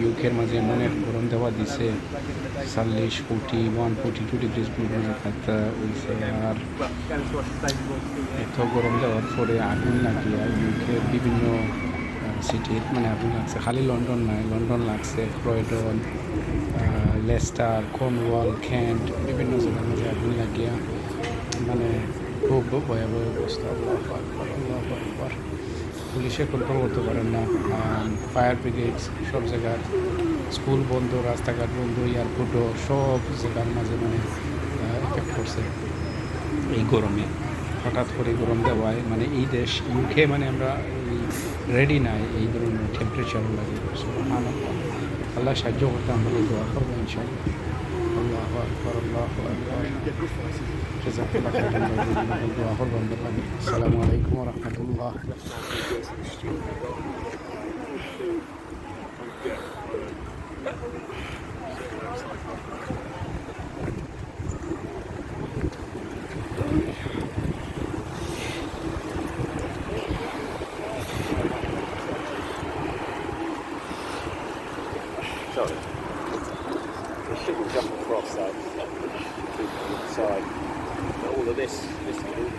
ইউকের মাঝে এমন এক গরম দেওয়া দিছে 41-42 ডিগ্রি তাপমাত্রা হয়েছে। আর এত গরম দেওয়ার পরে আগুন লাগিয়ে ইউকের বিভিন্ন সিটির মানে আগুন লাগছে, খালি লন্ডন নয়, লন্ডন লাগছে, ক্রয়ডন, লেস্টার, কর্নওয়াল, কেন্ট, বিভিন্ন জায়গার মাঝে আগুন লাগিয়া মানে খুব ভয়াবহ অবস্থা। আল্লাহু আকবার, আল্লাহু আকবার। পুলিশে কন্ট্রোল করতে পারেন না, ফায়ার ব্রিগেড সব জায়গার, স্কুল বন্ধ, রাস্তাঘাট বন্ধ, এয়ারপোর্টও সব জায়গার মাঝে মানে এফেক্ট করছে এই গরমে। হঠাৎ করে গরম দেওয়ায় মানে এই দেশ ইউকে মানে আমরা রেডি নাই এই ধরনের টেম্পারেচার লাগে। সুবহানাল্লাহ, আল্লাহ সাহায্য করতে আমরা দোয়া করবো ইনশাআল্লাহ। আল্লাহু আকবার, আল্লাহু আকবার। জাযাকাল্লাহু খাইরান, দোয়া করবো আমাদের লাগে। আসসালামু আলাইকুম ওয়া রাহমাতুল্লাহ। Sorry. The shit will jump across that. Side. But all of this group,